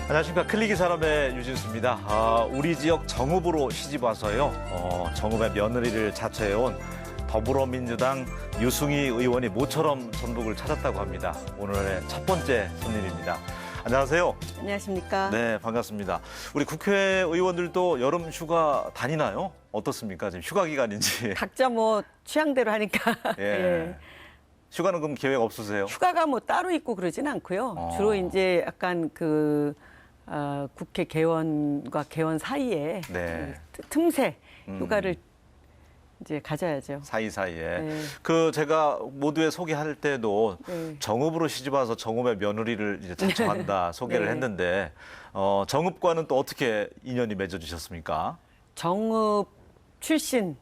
안녕하십니까. 클릭이 사람의 유진수입니다. 우리 지역 정읍으로 시집 와서요. 정읍의 며느리를 자처해온 더불어민주당 유승희 의원이 모처럼 전북을 찾았다고 합니다. 오늘의 첫 번째 손님입니다. 안녕하세요. 안녕하십니까. 네, 반갑습니다. 우리 국회의원들도 여름 휴가 다니나요? 어떻습니까? 지금 휴가 기간인지. 각자 뭐 취향대로 하니까. 예. 예. 휴가는 그럼 계획 없으세요? 휴가가 뭐 따로 있고 그러진 않고요. 주로 이제 약간 국회 개원과 개원 사이에 네. 틈새 휴가를 이제 가져야죠. 사이사이에. 네. 제가 모두에 소개할 때도 네. 정읍으로 시집 와서 정읍의 며느리를 이제 자처한다 소개를 네. 했는데, 정읍과는 또 어떻게 인연이 맺어지셨습니까? 정읍 출신,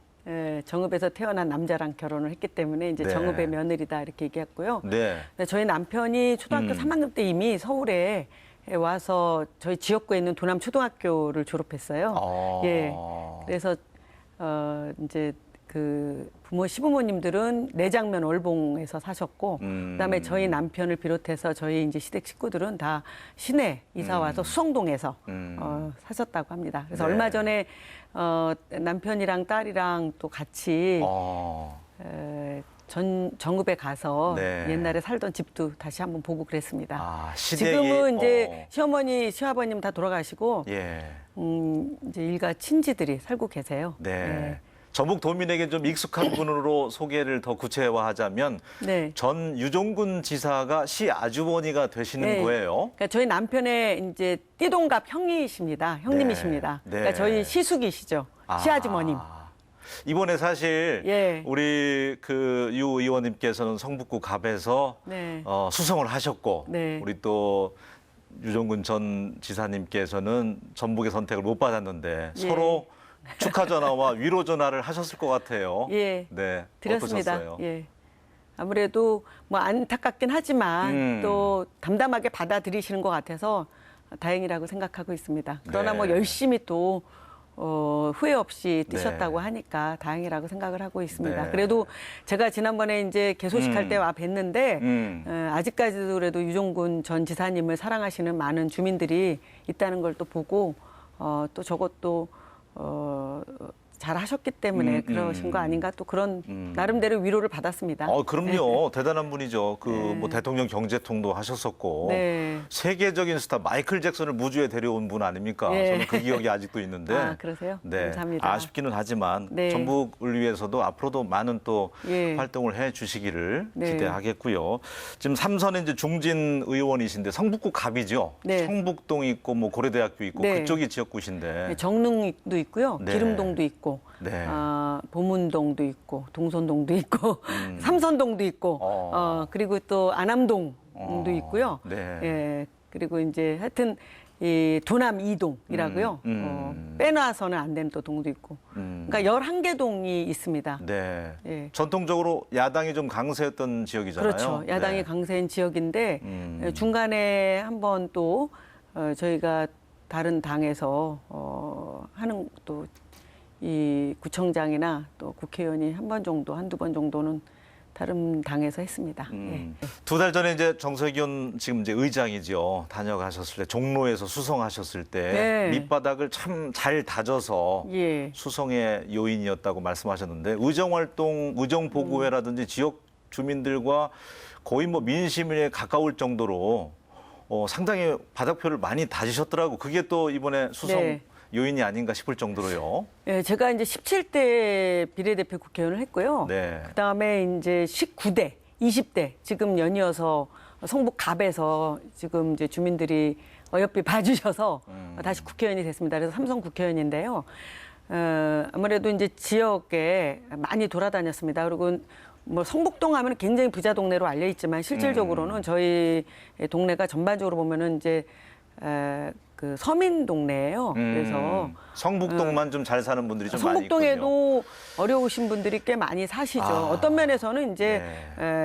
정읍에서 태어난 남자랑 결혼을 했기 때문에 이제 네. 정읍의 며느리다 이렇게 얘기했고요. 네. 근데 저희 남편이 초등학교 3학년 때 이미 서울에 와서 저희 지역구에 있는 도남 초등학교를 졸업했어요. 예. 그래서 이제 그 시부모님들은 내장면 월봉에서 사셨고, 그다음에 저희 남편을 비롯해서 저희 이제 시댁 식구들은 다 시내 이사 와서 수성동에서 사셨다고 합니다. 그래서 네. 얼마 전에 남편이랑 딸이랑 또 같이 정읍에 가서 네. 옛날에 살던 집도 다시 한번 보고 그랬습니다. 시댁이, 지금은 이제 시어머니, 시아버님 다 돌아가시고 예. 이제 일가 친지들이 살고 계세요. 네. 전북 도민에게 좀 익숙한 분으로 소개를 더 구체화하자면, 네. 전 유종근 지사가 시 아주머니가 되시는 네. 거예요. 그러니까 저희 남편의 이제 띠동갑 형이십니다. 형님이십니다. 네. 그러니까 저희 시숙이시죠. 시아주머님. 이번에 사실 예. 우리 유 의원님께서는 성북구 갑에서 네. 수성을 하셨고, 네. 우리 또 유종근 전 지사님께서는 전북의 선택을 못 받았는데 예. 서로 축하 전화와 위로 전화를 하셨을 것 같아요. 예. 네. 드렸습니다. 어떠셨어요? 예. 아무래도 뭐 안타깝긴 하지만 또 담담하게 받아들이시는 것 같아서 다행이라고 생각하고 있습니다. 그러나 네. 뭐 열심히 또 후회 없이 뛰셨다고 네. 하니까 다행이라고 생각을 하고 있습니다. 네. 그래도 제가 지난번에 이제 개소식할 때 와 뵀는데 아직까지도 그래도 유종근 전 지사님을 사랑하시는 많은 주민들이 있다는 걸 또 보고 또 저것도 잘 하셨기 때문에 그러신 거 아닌가, 또 그런 나름대로 위로를 받았습니다. 그럼요. 대단한 분이죠. 네. 뭐 대통령 경제통도 하셨었고, 네. 세계적인 스타 마이클 잭슨을 무주에 데려온 분 아닙니까? 네. 저는 그 기억이 아직도 있는데. 아, 그러세요? 네. 감사합니다. 아쉽기는 하지만 네. 전북을 위해서도 앞으로도 많은 또 예. 활동을 해 주시기를 네. 기대하겠고요. 지금 삼선에 이제 중진 의원이신데 성북구 갑이죠. 네. 성북동 있고 뭐 고려대학교 있고 네. 그쪽이 지역구신데. 네, 정릉도 있고요. 네. 기름동도 있고, 네. 보문동도 있고, 동선동도 있고, 삼선동도 있고, 그리고 또 안암동도 있고요. 네. 예, 그리고 이제 하여튼 이 도남 2동이라고요. 빼놔서는 안 되는 또 동도 있고. 그러니까 11개 동이 있습니다. 네. 예. 전통적으로 야당이 좀 강세였던 지역이잖아요. 그렇죠. 야당이 네. 강세인 지역인데 중간에 한번 또 저희가 다른 당에서 하는 또 이 구청장이나 또 국회의원이 한 번 정도, 한두 번 정도는 다른 당에서 했습니다. 예. 2달 전에 이제 정석윤 지금 이제 의장이죠. 다녀가셨을 때 종로에서 수성하셨을 때 네. 밑바닥을 참 잘 다져서 예. 수성의 요인이었다고 말씀하셨는데, 의정활동, 의정보고회라든지 지역 주민들과 거의 뭐 민심에 가까울 정도로 상당히 바닥표를 많이 다지셨더라고. 그게 또 이번에 수성 네. 요인이 아닌가 싶을 정도로요. 예, 제가 이제 17대 비례대표 국회의원을 했고요. 네. 그다음에 이제 19대, 20대 지금 연이어서 성북 갑에서 지금 이제 주민들이 어여삐 봐주셔서 다시 국회의원이 됐습니다. 그래서 삼선 국회의원인데요. 아무래도 이제 지역에 많이 돌아다녔습니다. 그리고 뭐 성북동 하면 굉장히 부자 동네로 알려 있지만 실질적으로는 저희 동네가 전반적으로 보면은 이제 그 서민 동네예요. 그래서 성북동만 좀 잘 사는 분들이 좀 많이 있군요. 성북동에도 어려우신 분들이 꽤 많이 사시죠. 어떤 면에서는 이제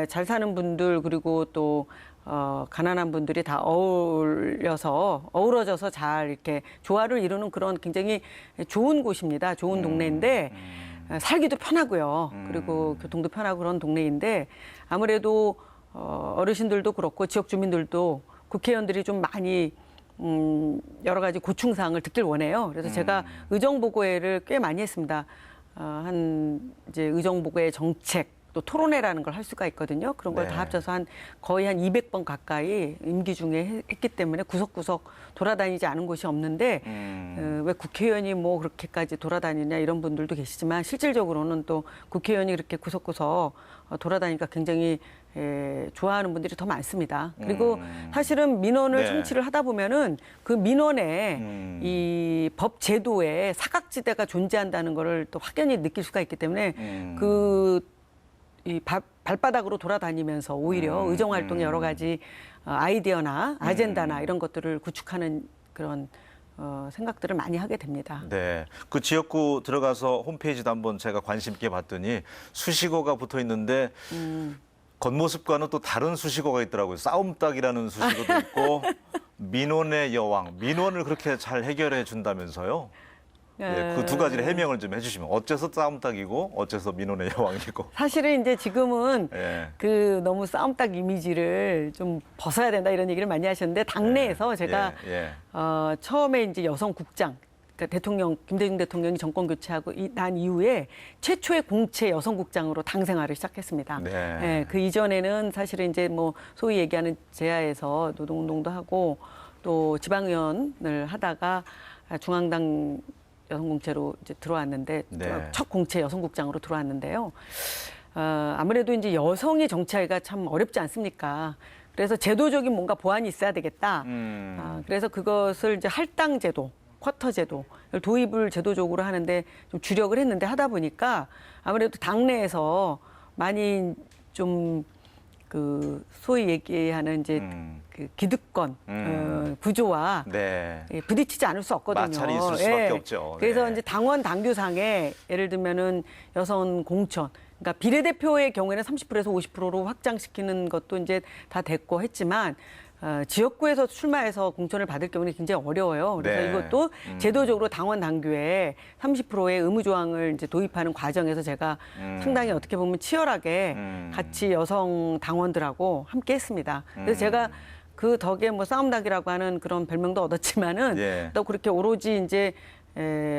잘 사는 분들, 그리고 또 가난한 분들이 다 어우러져서 잘 이렇게 조화를 이루는 그런 굉장히 좋은 곳입니다. 좋은 동네인데 살기도 편하고요. 그리고 교통도 편하고 그런 동네인데, 아무래도 어르신들도 그렇고 지역 주민들도 국회의원들이 좀 많이 여러 가지 고충사항을 듣길 원해요. 그래서 제가 의정보고회를 꽤 많이 했습니다. 이제 의정보고회 정책, 또 토론회라는 걸 할 수가 있거든요. 그런 걸 다 네. 합쳐서 거의 한 200번 가까이 임기 중에 했기 때문에 구석구석 돌아다니지 않은 곳이 없는데 왜 국회의원이 뭐 그렇게까지 돌아다니냐 이런 분들도 계시지만 실질적으로는 또 국회의원이 그렇게 구석구석 돌아다니니까 굉장히 좋아하는 분들이 더 많습니다. 그리고 사실은 민원을 네. 청취를 하다 보면은 그 민원에 이 법 제도에 사각지대가 존재한다는 거를 또 확연히 느낄 수가 있기 때문에 이 발바닥으로 돌아다니면서 오히려 의정 활동의 여러 가지 아이디어나 아젠다나 이런 것들을 구축하는 그런 생각들을 많이 하게 됩니다. 네, 그 지역구 들어가서 홈페이지도 한번 제가 관심 있게 봤더니 수식어가 붙어 있는데 겉모습과는 또 다른 수식어가 있더라고요. 싸움닭이라는 수식어도 있고 민원의 여왕, 민원을 그렇게 잘 해결해 준다면서요? 네, 그 두 가지를 해명을 좀 해주시면 어째서 싸움닭이고 어째서 민원의 여왕이고. 사실은 이제 지금은 예. 너무 싸움닭 이미지를 좀 벗어야 된다 이런 얘기를 많이 하셨는데 당내에서 제가 예. 처음에 이제 여성 국장, 그러니까 김대중 대통령이 정권 교체하고 난 이후에 최초의 공채 여성 국장으로 당 생활을 시작했습니다. 네. 예, 그 이전에는 사실은 이제 뭐 소위 얘기하는 제야에서 노동운동도 하고 또 지방의원을 하다가 중앙당 여성공채로 이제 들어왔는데 네. 첫 공채 여성국장으로 들어왔는데요. 아무래도 이제 여성이 정치하기가 참 어렵지 않습니까? 그래서 제도적인 뭔가 보완이 있어야 되겠다. 그래서 그것을 이제 할당제도, 쿼터제도 도입을 제도적으로 하는데 좀 주력을 했는데 하다 보니까 아무래도 당내에서 많이 좀 그 소위 얘기하는 이제 그 기득권 구조와 네. 부딪히지 않을 수 없거든요. 마찰이 있을 수밖에 없죠. 그래서 네. 이제 당원 당규상에 예를 들면은 여성 공천, 그러니까 비례대표의 경우에는 30%에서 50%로 확장시키는 것도 이제 다 됐고 했지만 지역구에서 출마해서 공천을 받을 경우는 굉장히 어려워요. 그래서 네. 이것도 제도적으로 당원 당규에 30%의 의무 조항을 이제 도입하는 과정에서 제가 상당히 어떻게 보면 치열하게 같이 여성 당원들하고 함께 했습니다. 그래서 제가 그 덕에 뭐 싸움닭이라고 하는 그런 별명도 얻었지만은 예. 또 그렇게 오로지 이제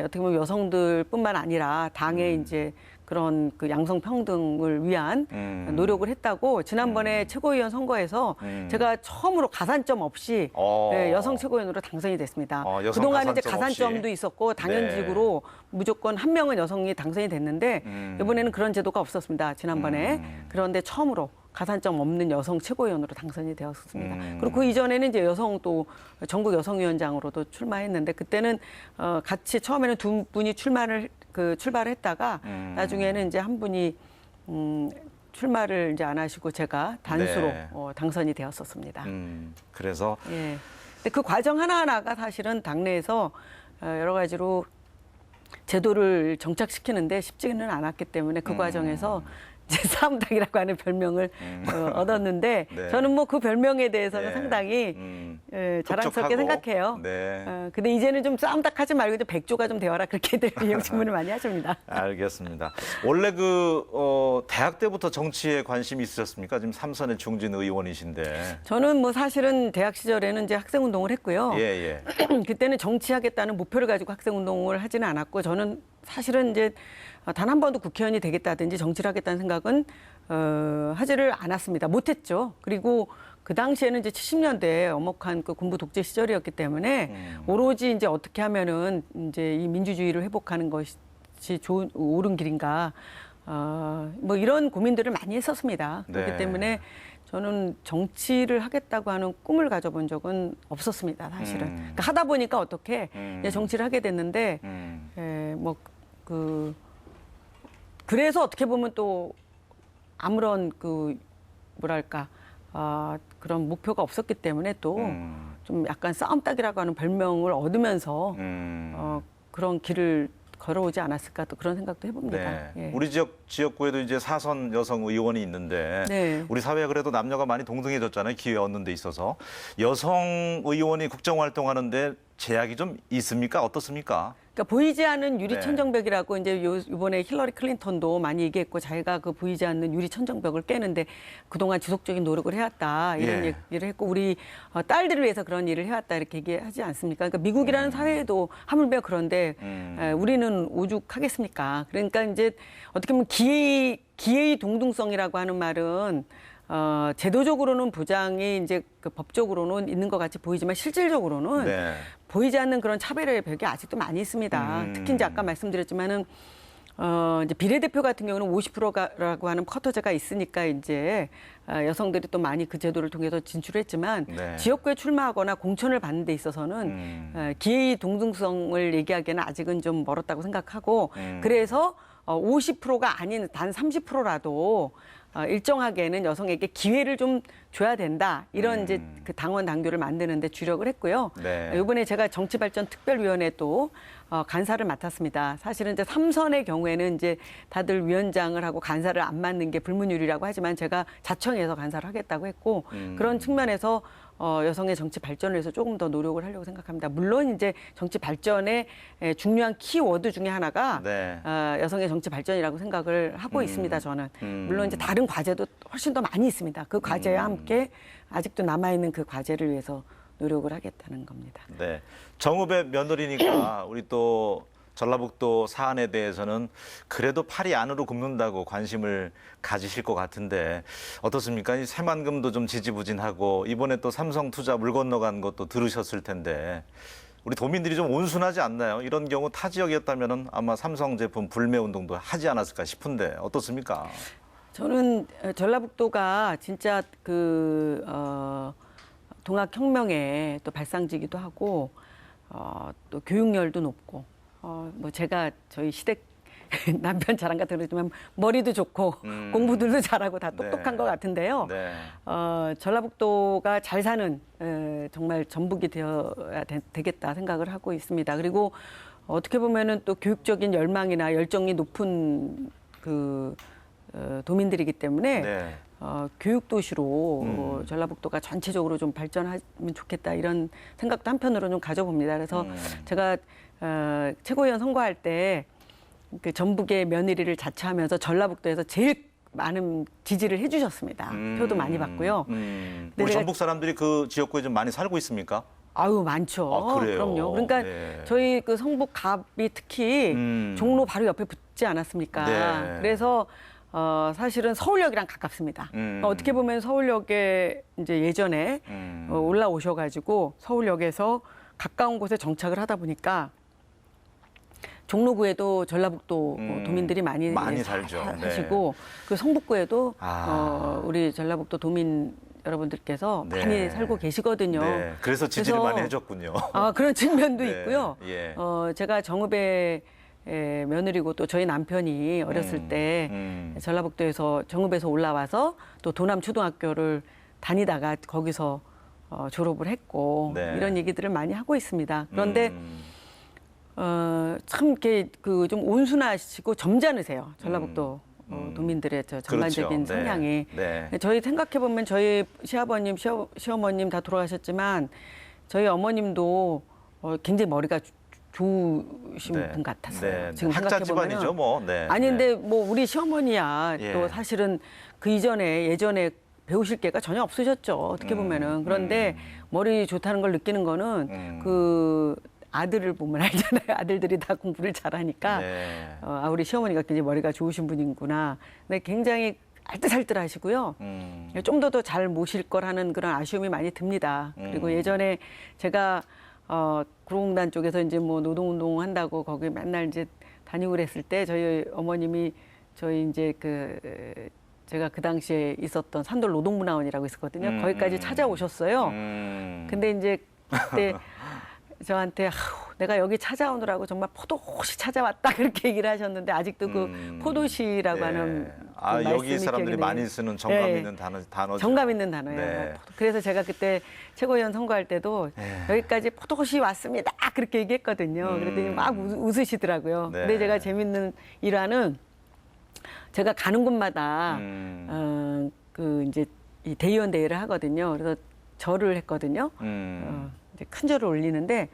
어떻게 보면 여성들뿐만 아니라 당의 이제 그런 그 양성 평등을 위한 노력을 했다고 지난번에 최고위원 선거에서 제가 처음으로 가산점 없이 여성 최고위원으로 당선이 됐습니다. 여성 그동안은 이제 가산점 없이. 가산점도 있었고 당연직으로 무조건 한 명은 여성이 당선이 됐는데 이번에는 그런 제도가 없었습니다. 지난번에. 그런데 처음으로 가산점 없는 여성 최고위원으로 당선이 되었습니다. 그리고 그 이전에는 이제 여성 또 전국 여성위원장으로도 출마했는데 그때는 같이 처음에는 두 분이 출발을 했다가 나중에는 이제 한 분이 출마를 이제 안 하시고 제가 단수로 네. 당선이 되었었습니다. 그래서 예. 근데 그 과정 하나하나가 사실은 당내에서 여러 가지로 제도를 정착시키는데 쉽지는 않았기 때문에 그 과정에서 이제 싸움닭이라고 하는 별명을 얻었는데 네. 저는 뭐 그 별명에 대해서는 예. 상당히 자랑스럽게 흡족하고. 생각해요. 네. 근데 이제는 좀 싸움닭 하지 말고 이제 백조가 좀 되어라 그렇게 질문을 많이 하십니다. 알겠습니다. 원래 대학 때부터 정치에 관심이 있으셨습니까? 지금 삼선의 중진 의원이신데. 저는 뭐 사실은 대학 시절에는 이제 학생 운동을 했고요. 예. 그때는 정치하겠다는 목표를 가지고 학생 운동을 하지는 않았고 저는 사실은 이제 단 한 번도 국회의원이 되겠다든지 정치를 하겠다는 생각은 하지를 않았습니다. 못했죠. 그리고 그 당시에는 이제 70년대 엄혹한 그 군부 독재 시절이었기 때문에 오로지 이제 어떻게 하면은 이제 이 민주주의를 회복하는 것이 좋은 옳은 길인가 뭐 이런 고민들을 많이 했었습니다. 그렇기 네. 때문에 저는 정치를 하겠다고 하는 꿈을 가져본 적은 없었습니다. 사실은 그러니까 하다 보니까 어떻게 이제 정치를 하게 됐는데 그래서 어떻게 보면 또 아무런 그런 목표가 없었기 때문에 또 좀 약간 싸움닭이라고 하는 별명을 얻으면서 그런 길을 걸어오지 않았을까 또 그런 생각도 해봅니다. 네. 예. 우리 지역구에도 이제 사선 여성 의원이 있는데 네. 우리 사회가 그래도 남녀가 많이 동등해졌잖아요. 기회 얻는 데 있어서. 여성 의원이 국정활동하는데 제약이 좀 있습니까? 어떻습니까? 그러니까 보이지 않는 유리 네. 천정벽이라고 이제 이번에 힐러리 클린턴도 많이 얘기했고 자기가 그 보이지 않는 유리 천정벽을 깨는데 그동안 지속적인 노력을 해왔다 이런 예. 얘기를 했고 우리 딸들을 위해서 그런 일을 해왔다 이렇게 얘기하지 않습니까? 그러니까 미국이라는 사회도 하물며 그런데 우리는 오죽하겠습니까? 그러니까 이제 어떻게 보면 기회의 동등성이라고 하는 말은 제도적으로는 보장이 이제 그 법적으로는 있는 것 같이 보이지만 실질적으로는 네. 보이지 않는 그런 차별의 벽이 아직도 많이 있습니다. 특히 이제 아까 말씀드렸지만은 이제 비례대표 같은 경우는 50%라고 하는 쿼터제가 있으니까 이제 여성들이 또 많이 그 제도를 통해서 진출했지만 네. 지역구에 출마하거나 공천을 받는 데 있어서는 기회의 동등성을 얘기하기에는 아직은 좀 멀었다고 생각하고 그래서 50%가 아닌 단 30%라도 일정하게는 여성에게 기회를 좀 줘야 된다. 이런 이제 그 당원 당규를 만드는데 주력을 했고요. 네. 이번에 제가 정치발전 특별위원회 또 간사를 맡았습니다. 사실은 이제 3선의 경우에는 이제 다들 위원장을 하고 간사를 안 맡는 게 불문율이라고 하지만 제가 자청해서 간사를 하겠다고 했고 그런 측면에서 여성의 정치 발전을 위해서 조금 더 노력을 하려고 생각합니다. 물론 이제 정치 발전의 중요한 키워드 중에 하나가 네. 여성의 정치 발전이라고 생각을 하고 있습니다. 저는 물론 이제 다른 과제도 훨씬 더 많이 있습니다. 그 과제와 함께 아직도 남아 있는 그 과제를 위해서 노력을 하겠다는 겁니다. 네. 정읍의 며느리니까 우리 또 전라북도 사안에 대해서는 그래도 팔이 안으로 굽는다고 관심을 가지실 것 같은데 어떻습니까? 이 새만금도 좀 지지부진하고 이번에 또 삼성투자 물 건너간 것도 들으셨을 텐데 우리 도민들이 좀 온순하지 않나요? 이런 경우 타 지역이었다면 아마 삼성 제품 불매 운동도 하지 않았을까 싶은데 어떻습니까? 저는 전라북도가 진짜 동학혁명의 또 발상지기도 하고 또 교육열도 높고 뭐 제가 저희 시댁 남편 자랑가 들었지만 머리도 좋고 공부들도 잘하고 다 똑똑한 네. 것 같은데요. 네. 전라북도가 잘 사는 정말 전북이 되어야 되겠다 생각을 하고 있습니다. 그리고 어떻게 보면은 또 교육적인 열망이나 열정이 높은 도민들이기 때문에 네. 교육 도시로 전라북도가 전체적으로 좀 발전하면 좋겠다 이런 생각도 한편으로 좀 가져봅니다. 그래서 제가 최고위원 선거할 때 그 전북의 며느리를 자처하면서 전라북도에서 제일 많은 지지를 해주셨습니다. 표도 많이 받고요. 우리 제가- 전북 사람들이 그 지역구에 좀 많이 살고 있습니까? 아유 많죠. 아, 그래요? 그럼요. 그러니까 네. 저희 그 성북 갑이 특히 종로 바로 옆에 붙지 않았습니까? 네. 그래서 사실은 서울역이랑 가깝습니다. 그러니까 어떻게 보면 서울역에 이제 예전에 올라오셔가지고 서울역에서 가까운 곳에 정착을 하다 보니까 종로구에도 전라북도 도민들이 많이 살죠. 사시고 그 성북구에도 아. 우리 전라북도 도민 여러분들께서 네. 많이 살고 계시거든요. 네. 그래서 지지를 그래서- 많이 해줬군요. 그런 측면도 네. 있고요. 예. 제가 정읍의 며느리고 또 저희 남편이 어렸을 때 전라북도에서 정읍에서 올라와서 또 도남초등학교를 다니다가 거기서 졸업을 했고 네. 이런 얘기들을 많이 하고 있습니다. 그런데 참 이렇게 좀 온순하시고 점잖으세요. 전라북도 도민들의 저 전반적인 그렇죠. 네. 성향이. 네. 저희 생각해 보면 저희 시아버님, 시어머님 다 돌아가셨지만 저희 어머님도 굉장히 머리가 좋으신 네. 분 같았어요. 네. 지금 학자 생각해 보면 집안이죠, 뭐. 네. 아니 근데 뭐 우리 시어머니야 예. 또 사실은 그 이전에 예전에 배우실 게가 전혀 없으셨죠. 어떻게 보면은. 그런데 머리 좋다는 걸 느끼는 거는 그 아들을 보면 알잖아요. 아들들이 다 공부를 잘하니까 네. 우리 시어머니가 굉장히 머리가 좋으신 분이구나. 근데 굉장히 알뜰살뜰하시고요. 좀 더 잘 모실 거라는 그런 아쉬움이 많이 듭니다. 그리고 예전에 제가 구로공단 쪽에서 이제 뭐 노동운동 한다고 거기 맨날 이제 다니고 그랬을 때 저희 어머님이 저희 이제 제가 그 당시에 있었던 산돌 노동문화원이라고 있었거든요. 거기까지 찾아오셨어요. 근데 이제 그때 저한테 내가 여기 찾아오느라고 정말 포도시 찾아왔다 그렇게 얘기를 하셨는데 아직도 그 포도시라고 네. 하는 그 여기 말씀이 사람들이 기억이 많이 나요. 쓰는 정감 네. 있는 단어죠. 정감 있는 단어예요. 네. 그래서 제가 그때 최고위원 선거할 때도 여기까지 포도시 왔습니다. 그렇게 얘기했거든요. 그랬더니 막 웃으시더라고요. 네. 근데 제가 재밌는 일화는 제가 가는 곳마다 이제 이 대의원 대회를 하거든요. 그래서 절을 했거든요. 이제 큰 절을 올리는데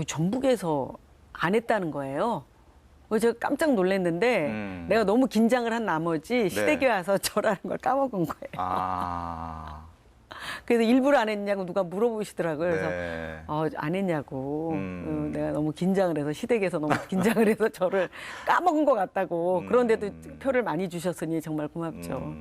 전북에서 안 했다는 거예요. 그래서 제가 깜짝 놀랐는데 내가 너무 긴장을 한 나머지 시댁에 와서 절하는 걸 까먹은 거예요. 아. 그래서 일부러 안 했냐고 누가 물어보시더라고요. 그래서 네. 안 했냐고. 내가 너무 긴장을 해서 시댁에서 너무 긴장을 해서 저를 까먹은 것 같다고. 그런데도 표를 많이 주셨으니 정말 고맙죠.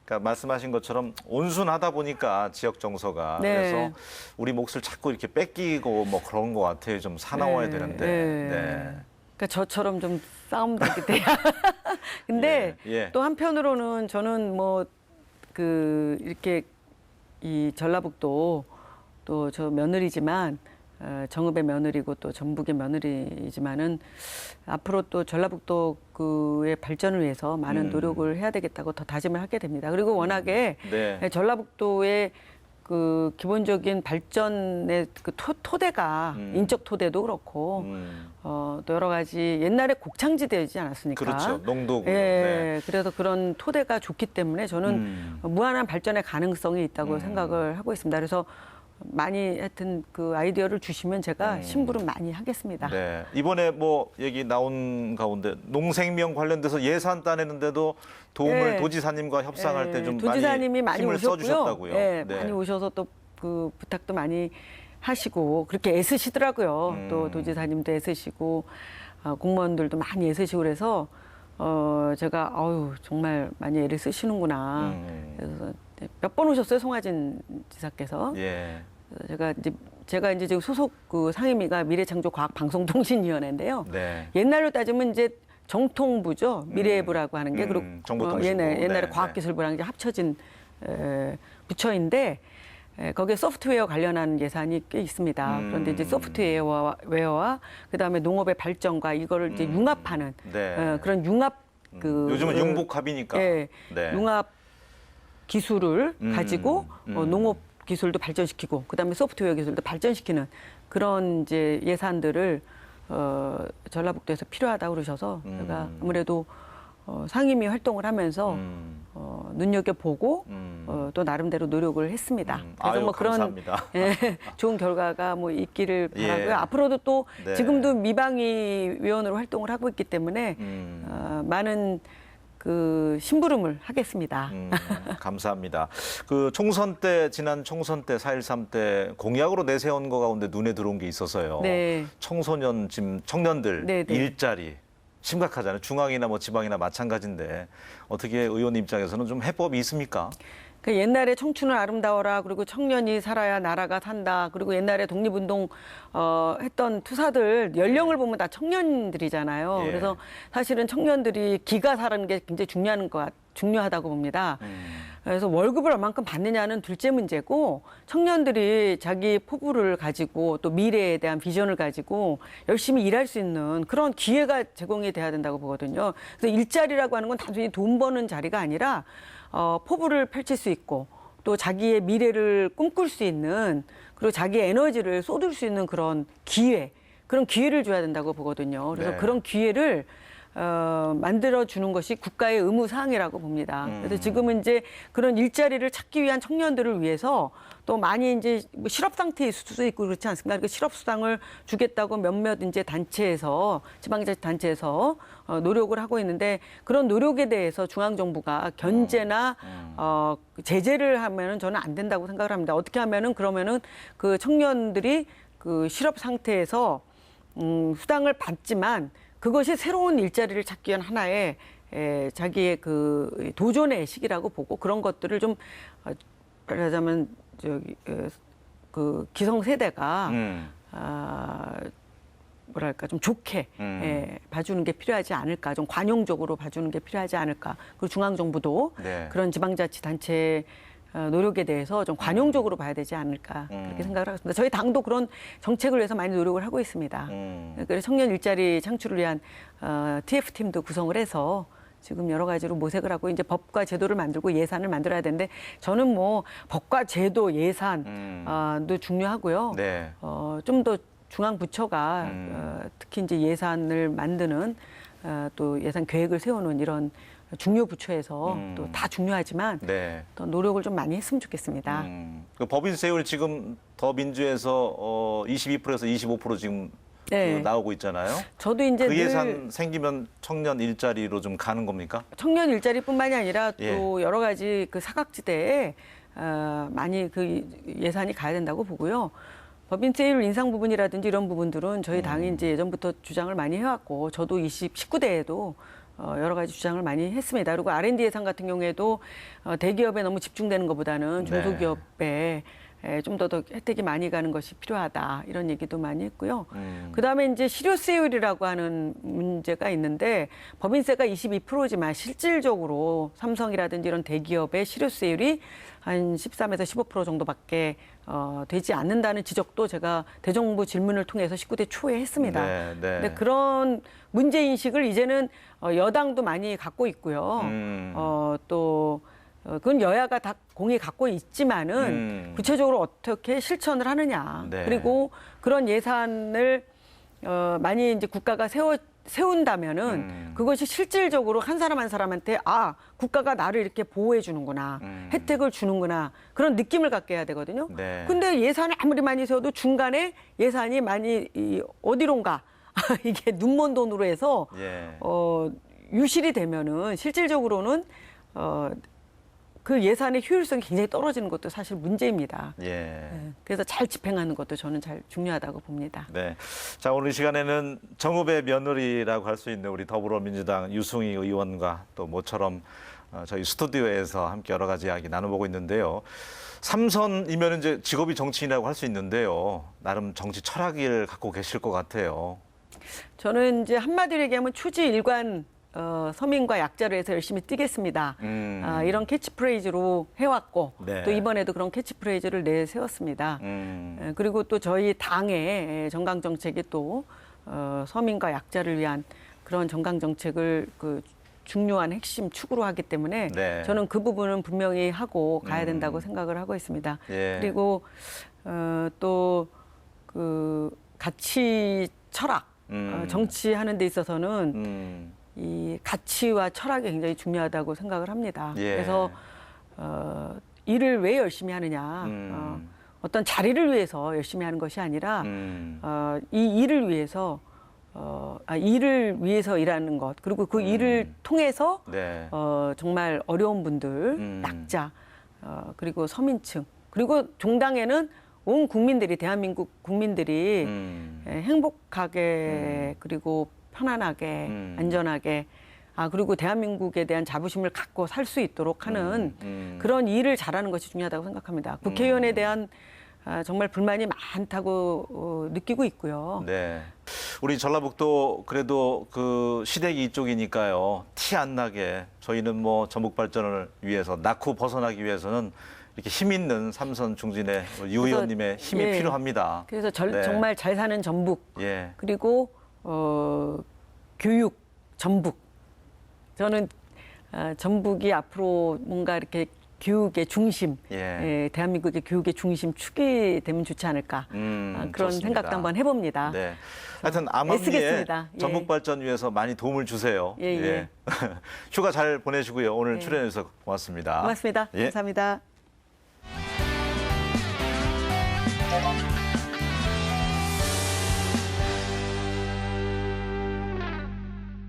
그러니까 말씀하신 것처럼 온순하다 보니까 지역 정서가 네. 그래서 우리 몫을 자꾸 이렇게 뺏기고 뭐 그런 것 같아요. 좀 사나워야 되는데. 네. 그러니까 저처럼 좀 싸움되게 돼야. 근데 예. 또 한편으로는 저는 뭐 이렇게 이 전라북도 또 저 며느리지만 정읍의 며느리고 또 전북의 며느리지만은 앞으로 또 전라북도 그의 발전을 위해서 많은 노력을 해야 되겠다고 더 다짐을 하게 됩니다. 그리고 워낙에 네. 전라북도의 그 기본적인 발전의 그 토대가 인적 토대도 그렇고 또 여러 가지 옛날에 곡창지대이지 않았습니까? 그렇죠. 농도고. 예, 네. 그래서 그런 토대가 좋기 때문에 저는 무한한 발전의 가능성이 있다고 생각을 하고 있습니다. 그래서 많이 하여튼 그 아이디어를 주시면 제가 심부름 많이 하겠습니다. 네. 이번에 뭐 얘기 나온 가운데 농생명 관련돼서 예산 따내는데도 도움을 네. 도지사님과 협상할 때 좀 도지사님이 많이 힘을 오셨고요. 써주셨다고요. 네, 많이 오셔서 또 그 부탁도 많이 하시고 그렇게 애쓰시더라고요. 또 도지사님도 애쓰시고 공무원들도 많이 애쓰시고 그래서 제가 정말 많이 애를 쓰시는구나. 그래서 몇 번 오셨어요, 송하진 지사께서. 예. 제가 이제 지금 소속 그 상임위가 미래창조과학방송통신위원회인데요. 네. 옛날로 따지면 이제 정통부죠. 미래부라고 하는 게 그리고 정보통신부. 옛날에 네, 과학기술부랑 이제 합쳐진 부처인데 거기에 소프트웨어 관련한 예산이 꽤 있습니다. 그런데 이제 소프트웨어와 그다음에 농업의 발전과 이거를 이제 융합하는 네. 그런 융합 요즘은 융복합이니까. 예, 네. 융합 기술을 가지고 농업 기술도 발전시키고 그다음에 소프트웨어 기술도 발전시키는 그런 이제 예산들을 전라북도에서 필요하다고 그러셔서 제가 아무래도 상임위 활동을 하면서 눈여겨보고 또 나름대로 노력을 했습니다. 그래서 아유, 뭐 그런 감사합니다. 좋은 결과가 뭐 있기를 예. 바라고요. 앞으로도 또 네. 지금도 미방위 위원으로 활동을 하고 있기 때문에 많은 그 심부름을 하겠습니다. 감사합니다. 그 총선 때 지난 총선 때 4.13 때 공약으로 내세운 거 가운데 눈에 들어온 게 있어서요. 네. 청소년 지금 청년들 네, 네. 일자리 심각하잖아요. 중앙이나 뭐 지방이나 마찬가지인데 어떻게 의원 입장에서는 좀 해법이 있습니까? 그 옛날에 청춘은 아름다워라 그리고 청년이 살아야 나라가 산다 그리고 옛날에 독립운동 했던 투사들 연령을 보면 다 청년들이잖아요. 예. 그래서 사실은 청년들이 기가 사는 게 굉장히 중요하다고 봅니다. 그래서 월급을 얼만큼 받느냐는 둘째 문제고 청년들이 자기 포부를 가지고 또 미래에 대한 비전을 가지고 열심히 일할 수 있는 그런 기회가 제공이 돼야 된다고 보거든요. 그래서 일자리라고 하는 건 단순히 돈 버는 자리가 아니라 포부를 펼칠 수 있고 또 자기의 미래를 꿈꿀 수 있는 그리고 자기의 에너지를 쏟을 수 있는 그런 그런 기회를 줘야 된다고 보거든요. 그래서 네. 그런 기회를 만들어주는 것이 국가의 의무사항이라고 봅니다. 그래서 지금은 이제 그런 일자리를 찾기 위한 청년들을 위해서 또 많이 이제 뭐 실업 상태일 수도 있고 그렇지 않습니까? 그 실업 수당을 주겠다고 몇몇 이제 단체에서 지방자치단체에서 노력을 하고 있는데 그런 노력에 대해서 중앙정부가 견제나 제재를 하면은 저는 안 된다고 생각을 합니다. 어떻게 하면은 그러면은 그 청년들이 그 실업 상태에서 수당을 받지만 그것이 새로운 일자리를 찾기 위한 하나의 자기의 그 도전의 시기라고 보고 그런 것들을 좀 말하자면 그 기성 세대가 뭐랄까 좀 좋게 봐주는 게 필요하지 않을까, 좀 관용적으로 봐주는 게 필요하지 않을까. 그리고 중앙 정부도 네. 그런 지방자치단체 노력에 대해서 좀 관용적으로 봐야 되지 않을까 그렇게 생각을 하겠습니다. 저희 당도 그런 정책을 위해서 많이 노력을 하고 있습니다. 그래서 청년 일자리 창출을 위한 TF팀도 구성을 해서 지금 여러 가지로 모색을 하고 이제 법과 제도를 만들고 예산을 만들어야 되는데 저는 뭐 법과 제도 예산도 중요하고요. 네. 좀 더 중앙 부처가 특히 이제 예산을 만드는 또 예산 계획을 세우는 이런 중요 부처에서 또 다 중요하지만 네. 더 노력을 좀 많이 했으면 좋겠습니다. 그 법인세율 지금 더민주에서 22%에서 25% 지금 네. 그 나오고 있잖아요. 저도 이제 그 늘 예산 생기면 청년 일자리로 좀 가는 겁니까? 청년 일자리뿐만이 아니라 또 예. 여러 가지 그 사각지대에 많이 그 예산이 가야 된다고 보고요. 법인세율 인상 부분이라든지 이런 부분들은 저희 당이 이제 예전부터 주장을 많이 해왔고 저도 19대에도 여러 가지 주장을 많이 했습니다. 그리고 R&D 예산 같은 경우에도 대기업에 너무 집중되는 것보다는 네. 중소기업에 좀 더 혜택이 많이 가는 것이 필요하다 이런 얘기도 많이 했고요. 음. 그다음에 이제 실효세율이라고 하는 문제가 있는데 법인세가 22%지만 실질적으로 삼성이라든지 이런 대기업의 실효세율이 한 13에서 15% 정도밖에 되지 않는다는 지적도 제가 대정부 질문을 통해서 19대 초에 했습니다. 네, 네. 근데 그런 문제 인식을 이제는 여당도 많이 갖고 있고요. 또 그건 여야가 다 공히 갖고 있지만은 구체적으로 어떻게 실천을 하느냐. 네. 그리고 그런 예산을 많이 이제 국가가 세운다면은 그것이 실질적으로 한 사람 한 사람한테 국가가 나를 이렇게 보호해 주는구나. 혜택을 주는구나. 그런 느낌을 갖게 해야 되거든요. 네. 근데 예산을 아무리 많이 세워도 중간에 예산이 많이 어디론가 이게 눈먼 돈으로 해서 예. 유실이 되면은 실질적으로는 그 예산의 효율성이 굉장히 떨어지는 것도 사실 문제입니다. 예. 네, 그래서 잘 집행하는 것도 저는 잘 중요하다고 봅니다. 네. 자, 오늘 이 시간에는 정읍의 며느리라고 할 수 있는 우리 더불어민주당 유승희 의원과 또 모처럼 저희 스튜디오에서 함께 여러 가지 이야기 나눠보고 있는데요. 삼선이면 이제 직업이 정치인이라고 할 수 있는데요. 나름 정치 철학을 갖고 계실 것 같아요. 저는 이제 한마디로 얘기하면 초지일관 서민과 약자로 해서 열심히 뛰겠습니다. 이런 캐치프레이즈로 해왔고 네. 또 이번에도 그런 캐치프레이즈를 내세웠습니다. 그리고 또 저희 당의 정강 정책이 또 서민과 약자를 위한 그런 정강 정책을 그 중요한 핵심 축으로 하기 때문에 네. 저는 그 부분은 분명히 하고 가야 된다고 생각을 하고 있습니다. 예. 그리고 또 그 가치 철학 정치하는 데 있어서는 이 가치와 철학이 굉장히 중요하다고 생각을 합니다. 예. 그래서 일을 왜 열심히 하느냐, 어떤 자리를 위해서 열심히 하는 것이 아니라 이 일을 위해서 일을 위해서 일하는 것 그리고 그 일을 통해서 네. 정말 어려운 분들, 약자 그리고 서민층 그리고 종당에는 온 국민들이 대한민국 국민들이 행복하게 그리고 편안하게 안전하게 그리고 대한민국에 대한 자부심을 갖고 살 수 있도록 하는 그런 일을 잘하는 것이 중요하다고 생각합니다. 국회의원에 대한 정말 불만이 많다고 느끼고 있고요. 네. 우리 전라북도 그래도 그 시댁이 이쪽이니까요. 티 안 나게 저희는 뭐 전북 발전을 위해서 낳고 벗어나기 위해서는 이렇게 힘 있는 삼선 중진의 유 의원님의 힘이 예. 필요합니다. 그래서 네. 정말 잘 사는 전북 예. 그리고 교육 전북 저는 전북이 앞으로 뭔가 이렇게 교육의 중심, 예. 대한민국의 교육의 중심 축이 되면 좋지 않을까 그런 좋습니다. 생각도 한번 해봅니다. 네. 하여튼 암암리에 애쓰겠습니다. 예. 전북 발전 위해서 많이 도움을 주세요. 예, 예. 휴가 잘 보내시고요. 오늘 예. 출연해주셔서 고맙습니다. 고맙습니다. 예. 감사합니다.